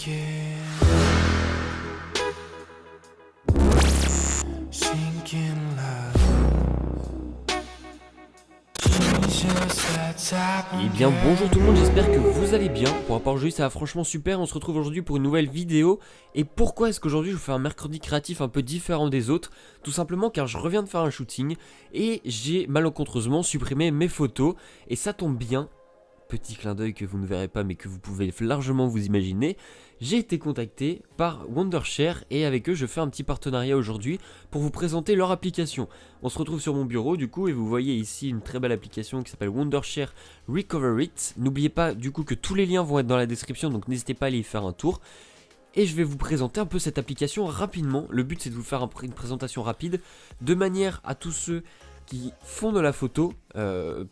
Et bien bonjour tout le monde, j'espère que vous allez bien. Pour rapport aujourd'hui ça va franchement super, on se retrouve aujourd'hui pour une nouvelle vidéo. Et pourquoi est-ce qu'aujourd'hui je vous fais un mercredi créatif un peu différent des autres? Tout simplement car je reviens de faire un shooting et j'ai malencontreusement supprimé mes photos. Et ça tombe bien, petit clin d'œil que vous ne verrez pas mais que vous pouvez largement vous imaginer. J'ai été contacté par Wondershare et avec eux je fais un petit partenariat aujourd'hui pour vous présenter leur application. On se retrouve sur mon bureau du coup et vous voyez ici une très belle application qui s'appelle Wondershare Recover It. N'oubliez pas du coup que tous les liens vont être dans la description, donc n'hésitez pas à aller y faire un tour. Et je vais vous présenter un peu cette application rapidement. Le but c'est de vous faire une présentation rapide de manière à tous ceux qui font de la photo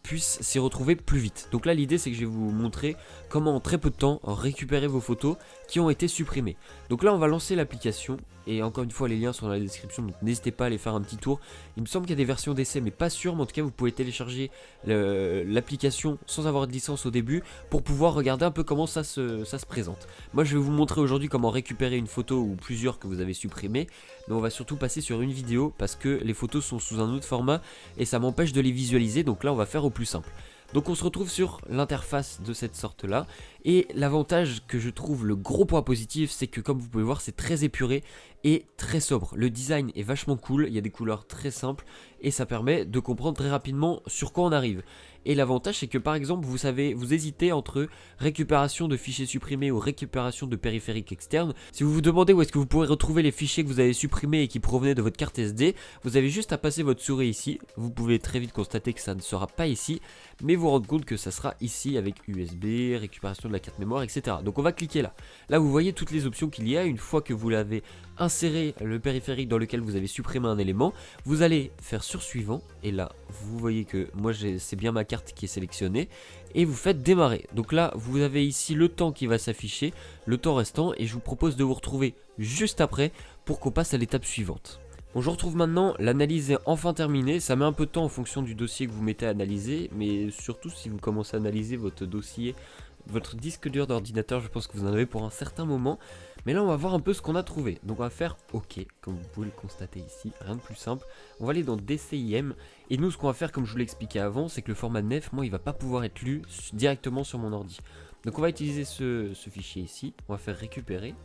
puissent s'y retrouver plus vite. Donc là l'idée c'est que je vais vous montrer comment en très peu de temps récupérer vos photos qui ont été supprimées. Donc là on va lancer l'application et encore une fois les liens sont dans la description, donc n'hésitez pas à aller faire un petit tour. Il me semble qu'il y a des versions d'essai mais pas sûr, mais en tout cas vous pouvez télécharger l'application sans avoir de licence au début pour pouvoir regarder un peu comment ça se présente. Moi je vais vous montrer aujourd'hui comment récupérer une photo ou plusieurs que vous avez supprimées, mais on va surtout passer sur une vidéo parce que les photos sont sous un autre format et ça m'empêche de les visualiser, donc là on va faire au plus simple. Donc on se retrouve sur l'interface de cette sorte là et l'avantage que je trouve, le gros point positif, c'est que comme vous pouvez voir c'est très épuré et très sobre. Le design est vachement cool, il y a des couleurs très simples et ça permet de comprendre très rapidement sur quoi on arrive. Et l'avantage c'est que par exemple vous savez, vous hésitez entre récupération de fichiers supprimés ou récupération de périphériques externes. Si vous vous demandez où est-ce que vous pourrez retrouver les fichiers que vous avez supprimés et qui provenaient de votre carte SD, vous avez juste à passer votre souris ici. Vous pouvez très vite constater que ça ne sera pas ici, mais vous rendre compte que ça sera ici avec USB, récupération de la carte mémoire, etc. Donc on va cliquer là. Là vous voyez toutes les options qu'il y a. Une fois que vous l'avez inséré le périphérique dans lequel vous avez supprimé un élément, vous allez faire sur suivant et là vous voyez que moi c'est bien ma carte qui est sélectionnée et vous faites démarrer. Donc là vous avez ici le temps qui va s'afficher, le temps restant, et je vous propose de vous retrouver juste après pour qu'on passe à l'étape suivante. Bon, je retrouve maintenant, l'analyse est enfin terminée. Ça met un peu de temps en fonction du dossier que vous mettez à analyser, mais surtout si vous commencez à analyser votre dossier, votre disque dur d'ordinateur, je pense que vous en avez pour un certain moment. Mais là on va voir un peu ce qu'on a trouvé. Donc on va faire OK, comme vous pouvez le constater ici, rien de plus simple. On va aller dans DCIM, et nous ce qu'on va faire, comme je vous l'ai expliqué avant, c'est que le format NEF, moi il va pas pouvoir être lu directement sur mon ordi. Donc on va utiliser ce fichier ici, on va faire récupérer,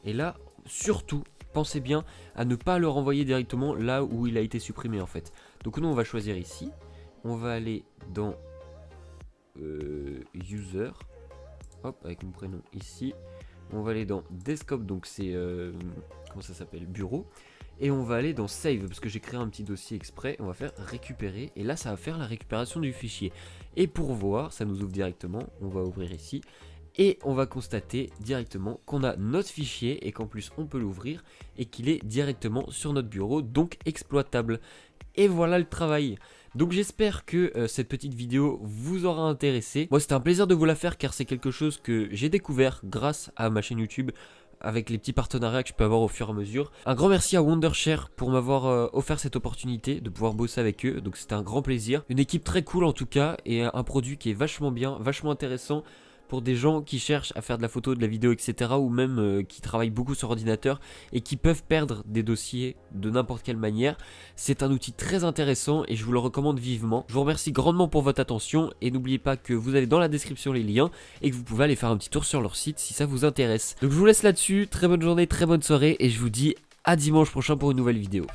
et là surtout pensez bien à ne pas le renvoyer directement là où il a été supprimé en fait. Donc nous on va choisir ici, on va aller dans User, hop, avec mon prénom ici, on va aller dans Desktop, donc c'est comment ça s'appelle, Bureau, et on va aller dans Save parce que j'ai créé un petit dossier exprès. On va faire récupérer et là ça va faire la récupération du fichier. Et pour voir, ça nous ouvre directement, on va ouvrir ici. Et on va constater directement qu'on a notre fichier et qu'en plus on peut l'ouvrir et qu'il est directement sur notre bureau, donc exploitable. Et voilà le travail. Donc j'espère que cette petite vidéo vous aura intéressé. Moi c'était un plaisir de vous la faire car c'est quelque chose que j'ai découvert grâce à ma chaîne YouTube, avec les petits partenariats que je peux avoir au fur et à mesure. Un grand merci à Wondershare pour m'avoir offert cette opportunité de pouvoir bosser avec eux, donc c'était un grand plaisir. Une équipe très cool en tout cas, et un produit qui est vachement bien, vachement intéressant pour des gens qui cherchent à faire de la photo, de la vidéo, etc. ou même qui travaillent beaucoup sur ordinateur et qui peuvent perdre des dossiers de n'importe quelle manière. C'est un outil très intéressant et je vous le recommande vivement. Je vous remercie grandement pour votre attention et n'oubliez pas que vous avez dans la description les liens et que vous pouvez aller faire un petit tour sur leur site si ça vous intéresse. Donc je vous laisse là-dessus, très bonne journée, très bonne soirée et je vous dis à dimanche prochain pour une nouvelle vidéo.